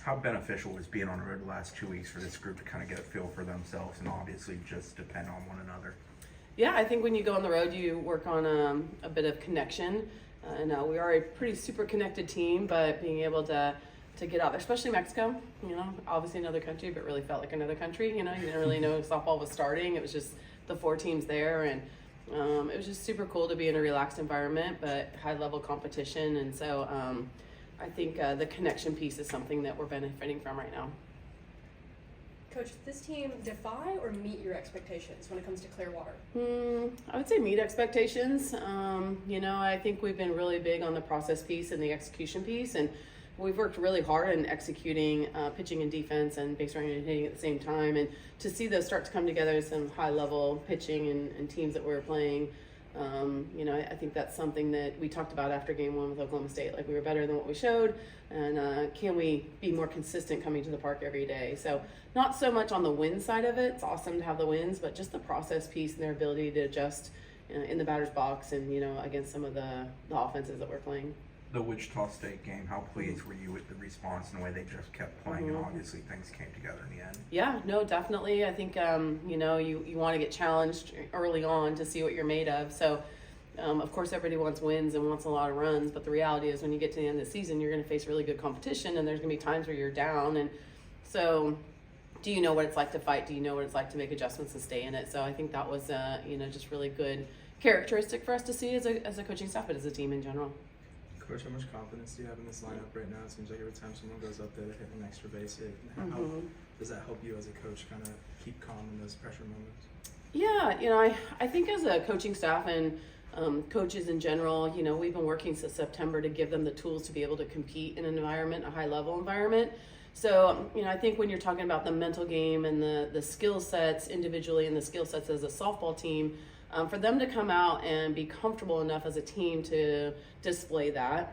How beneficial was being on the road the last 2 weeks for this group to kind of get a feel for themselves and obviously just depend on one another? Yeah, I think when you go on the road, you work on a bit of connection. And we are a pretty super connected team, but being able to get out there, especially Mexico, obviously another country, but really felt like another country. You didn't really know softball was starting. It was just the 4 teams there, and it was just super cool to be in a relaxed environment, but high level competition. And so I think the connection piece is something that we're benefiting from right now. Coach, this team defy or meet your expectations when it comes to Clearwater? I would say meet expectations. I think we've been really big on the process piece and the execution piece, and we've worked really hard in executing pitching and defense and base running and hitting at the same time. And to see those start to come together, some high level pitching and teams that we're playing, I think that's something that we talked about after game 1 with Oklahoma State. Like, we were better than what we showed, and can we be more consistent coming to the park every day? So not so much on the win side of it. It's awesome to have the wins, but just the process piece and their ability to adjust in the batter's box and, against some of the offenses that we're playing. The Wichita State game, how pleased were you with the response and the way they just kept playing, and obviously things came together in the end? Yeah, no, definitely. I think, you want to get challenged early on to see what you're made of. So, of course, everybody wants wins and wants a lot of runs, but the reality is when you get to the end of the season, you're going to face really good competition, and there's going to be times where you're down. And so do you know what it's like to fight? Do you know what it's like to make adjustments and stay in it? So I think that was, just really good characteristic for us to see as a coaching staff, but as a team in general. Coach, how much confidence do you have in this lineup right now? It seems like every time someone goes up there, they hit an extra base hit. How does that help you as a coach kind of keep calm in those pressure moments? Yeah, I think as a coaching staff and coaches in general, we've been working since September to give them the tools to be able to compete in an environment, a high-level environment. So, I think when you're talking about the mental game and the skill sets individually and the skill sets as a softball team, for them to come out and be comfortable enough as a team to display that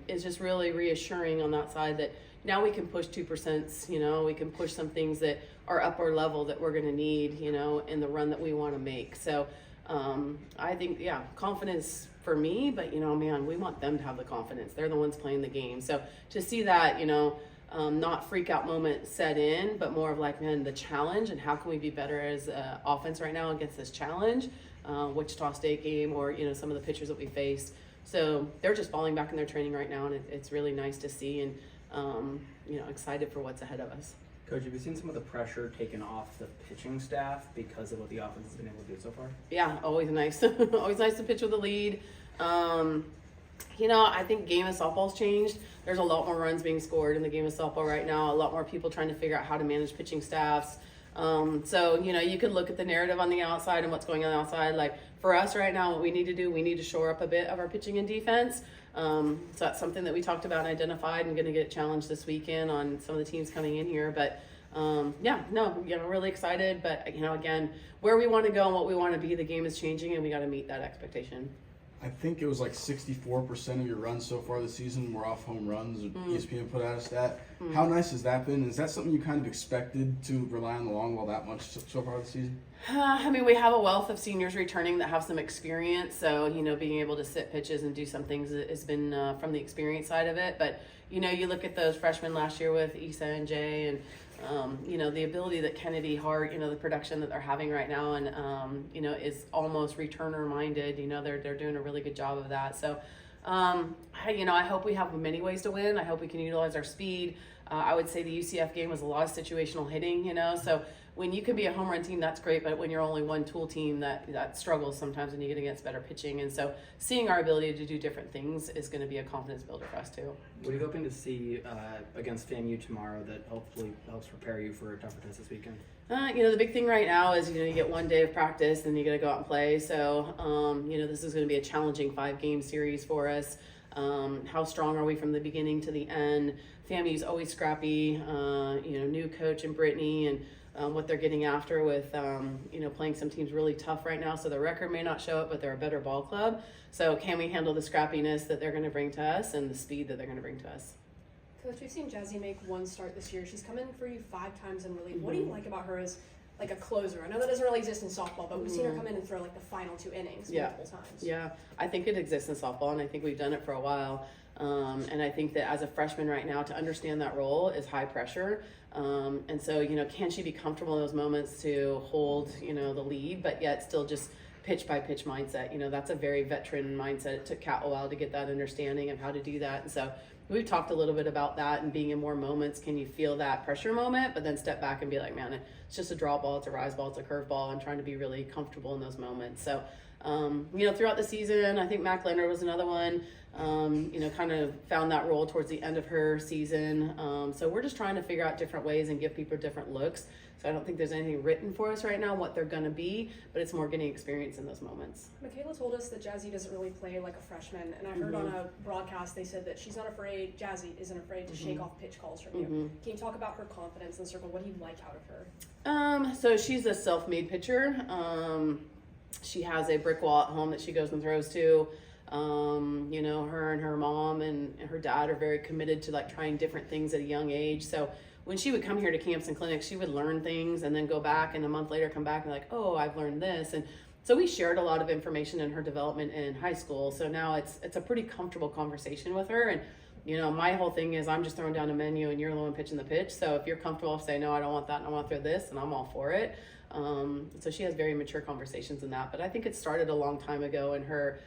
is just really reassuring on that side that now we can push 2%, we can push some things that are upper level that we're going to need, in the run that we want to make. So I think, confidence for me, but, we want them to have the confidence. They're the ones playing the game. So to see that, not freak out moment set in, but more of like, man, the challenge and how can we be better as offense right now against this challenge, Wichita State game, or, some of the pitchers that we faced. So they're just falling back in their training right now, and it's really nice to see, and, excited for what's ahead of us. Coach, have you seen some of the pressure taken off the pitching staff because of what the offense has been able to do so far? Yeah, always nice. Always nice to pitch with a lead. I think game of softball's changed. There's a lot more runs being scored in the game of softball right now. A lot more people trying to figure out how to manage pitching staffs. So, you could look at the narrative on the outside and what's going on outside. Like, for us right now, what we need to do, we need to shore up a bit of our pitching and defense. So that's something that we talked about and identified, and going to get challenged this weekend on some of the teams coming in here. But really excited. But, again, where we want to go and what we want to be, the game is changing, and we got to meet that expectation. I think it was like 64% of your runs so far this season were off home runs. ESPN put out a stat. How nice has that been? Is that something you kind of expected to rely on the long ball that much so far this season? We have a wealth of seniors returning that have some experience. So, being able to sit pitches and do some things has been from the experience side of it. But, you look at those freshmen last year with Issa and Jay and, the ability that Kennedy Hart, the production that they're having right now and, is almost returner minded. They're doing a really good job of that. So, I hope we have many ways to win. I hope we can utilize our speed. I would say the UCF game was a lot of situational hitting, so when you can be a home run team, that's great, but when you're only one tool team, that struggles sometimes when you get against better pitching. And so seeing our ability to do different things is going to be a confidence builder for us too. What are you hoping to see against FAMU tomorrow that hopefully helps prepare you for a tougher test this weekend? The big thing right now is, you get 1 day of practice and you got to go out and play. So, this is going to be a challenging 5-game series for us. How strong are we from the beginning to the end? FAMU's always scrappy, new coach and Brittany and what they're getting after with, playing some teams really tough right now. So the record may not show it, but they're a better ball club. So can we handle the scrappiness that they're going to bring to us and the speed that they're going to bring to us? Coach, we've seen Jazzy make 1 start this year. She's come in for you 5 times in relief. What do you like about her as like a closer? I know that doesn't really exist in softball, but we've seen her come in and throw like the final 2 innings multiple times. Yeah, I think it exists in softball, and I think we've done it for a while. And I think that as a freshman right now, to understand that role is high pressure. And so, can she be comfortable in those moments to hold, the lead, but yet still just pitch by pitch mindset? That's a very veteran mindset. It took Kat a while to get that understanding of how to do that. And so we've talked a little bit about that and being in more moments. Can you feel that pressure moment, but then step back and be like, man, it's just a draw ball, it's a rise ball, it's a curve ball. I'm trying to be really comfortable in those moments. So, throughout the season, I think Mac Leonard was another one, kind of found that role towards the end of her season. So we're just trying to figure out different ways and give people different looks. So I don't think there's anything written for us right now, what they're going to be, but it's more getting experience in those moments. Michaela told us that Jazzy doesn't really play like a freshman, and I heard on a broadcast they said that she's not afraid, Jazzy isn't afraid to shake off pitch calls from you. Can you talk about her confidence in the circle? What do you like out of her? So she's a self-made pitcher. She has a brick wall at home that she goes and throws to. Her and her mom and her dad are very committed to like trying different things at a young age. So when she would come here to camps and clinics, she would learn things and then go back and a month later come back and like, oh, I've learned this. And so we shared a lot of information in her development in high school. So now it's a pretty comfortable conversation with her. And, my whole thing is I'm just throwing down a menu and you're the one pitching the pitch. So if you're comfortable saying, no, I don't want that and I want to throw this, and I'm all for it. So she has very mature conversations in that. But I think it started a long time ago in her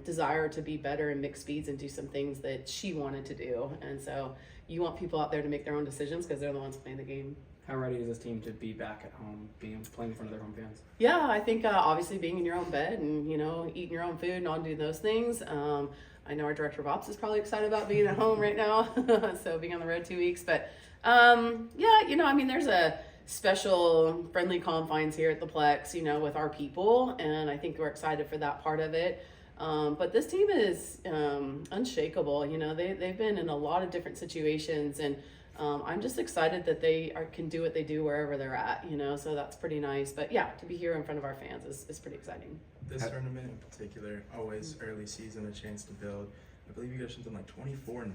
desire to be better in mixed speeds and do some things that she wanted to do. And so you want people out there to make their own decisions because they're the ones playing the game. How ready is this team to be back at home, playing in front of their home fans? Yeah, I think obviously being in your own bed and, eating your own food and all doing those things. I know our director of ops is probably excited about being at home right now. So being on the road 2 weeks, but there's a special friendly confines here at the Plex, with our people. And I think we're excited for that part of it. But this team is unshakable. They've been in a lot of different situations, and I'm just excited that they can do what they do wherever they're at. So that's pretty nice. But yeah, to be here in front of our fans is pretty exciting. This tournament in particular, always early season, a chance to build. I believe you guys something like 24-3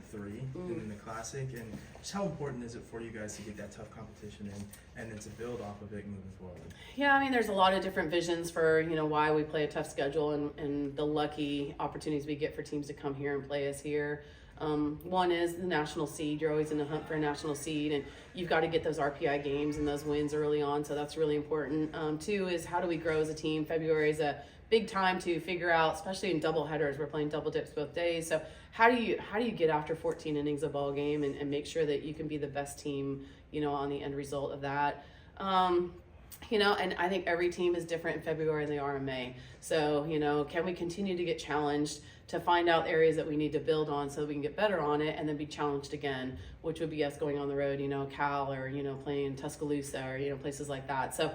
in the Classic, and just how important is it for you guys to get that tough competition in and then to build off of it moving forward? Yeah, there's a lot of different visions for, why we play a tough schedule and the lucky opportunities we get for teams to come here and play us here. One is the national seed. You're always in a hunt for a national seed, and you've got to get those RPI games and those wins early on, so that's really important. Two is how do we grow as a team? February is a big time to figure out, especially in double headers. We're playing double dips both days. So how do you get after 14 innings a ball game and make sure that you can be the best team, on the end result of that. And I think every team is different in February than they are in May. So, can we continue to get challenged to find out areas that we need to build on so that we can get better on it and then be challenged again, which would be us going on the road, Cal or, playing Tuscaloosa or, places like that. So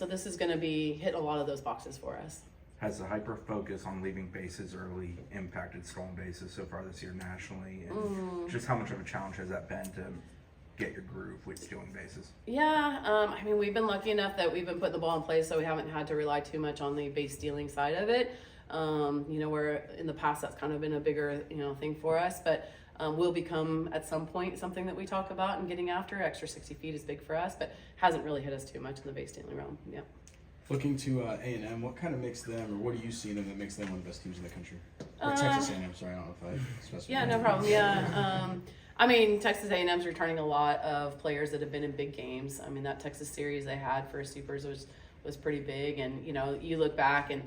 this is going to be hit a lot of those boxes for us. Has the hyper focus on leaving bases early impacted stolen bases so far this year nationally? And just how much of a challenge has that been to get your groove with stealing bases? Yeah, we've been lucky enough that we've been putting the ball in place, so we haven't had to rely too much on the base stealing side of it. Where in the past that's kind of been a bigger, thing for us, but will become at some point something that we talk about and getting after. Extra 60 feet is big for us, but hasn't really hit us too much in the base stealing realm. Yeah. Looking to A&M, what kind of makes them, or what do you see in them that makes them one of the best teams in the country? Or Texas A&M, sorry, I don't know if I specified. Yeah, no problem. Yeah. Texas A&M's returning a lot of players that have been in big games. That Texas series they had for Supers was pretty big, and you look back and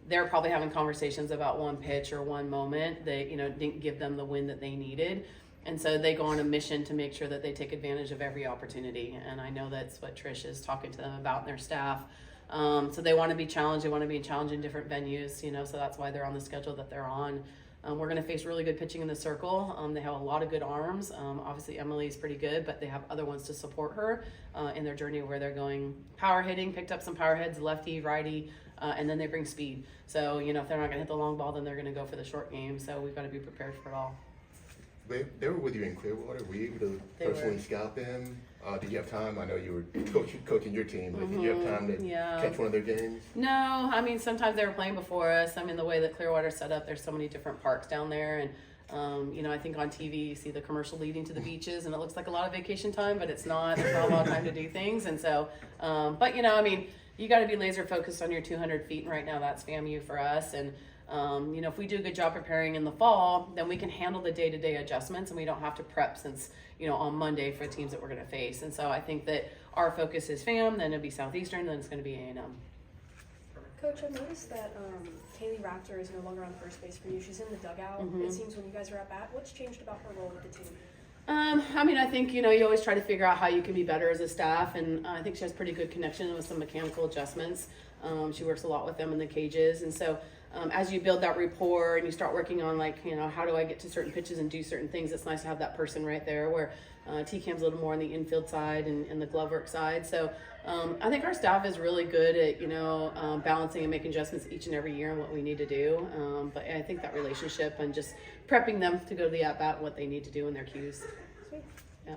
they're probably having conversations about one pitch or one moment that didn't give them the win that they needed, and so they go on a mission to make sure that they take advantage of every opportunity. And I know that's what Trish is talking to them about and their staff. So they want to be challenged. They want to be challenged in different venues, so that's why they're on the schedule that they're on. We're going to face really good pitching in the circle. They have a lot of good arms. Obviously, Emily's pretty good, but they have other ones to support her in their journey where they're going power hitting, picked up some power heads, lefty, righty, and then they bring speed. So, if they're not going to hit the long ball, then they're going to go for the short game. So we've got to be prepared for it all. They were with you in Clearwater. Were you able to personally scout them? Did you have time? I know you were coaching your team, but did you have time to catch one of their games? No, sometimes they were playing before us. The way that Clearwater's set up, there's so many different parks down there. And, I think on TV you see the commercial leading to the beaches and it looks like a lot of vacation time, but it's not. There's not a lot of time to do things. And so, you got to be laser focused on your 200 feet. And right now that's FAMU for us. And, You know, if we do a good job preparing in the fall, then we can handle the day-to-day adjustments and we don't have to prep since, you know, on Monday for the teams that we're going to face. And so I think that our focus is FAM, then it'll be Southeastern, then it's going to be A&M. Coach, I noticed that Kaylee Raptor is no longer on first base for you. She's in the dugout. It seems when you guys are at bat. What's changed about her role with the team? I mean, I think, you know, you always try to figure out how you can be better as a staff, and I think she has pretty good connection with some mechanical adjustments. She works a lot with them in the cages, and so as you build that rapport and you start working on, like, you know, how do I get to certain pitches and do certain things, it's nice to have that person right there, where TCAM's a little more on the infield side and the glove work side. So I think our staff is really good at, you know, balancing and making adjustments each and every year on what we need to do. But I think that relationship and just prepping them to go to the at-bat, what they need to do in their cues. Sweet. Yeah.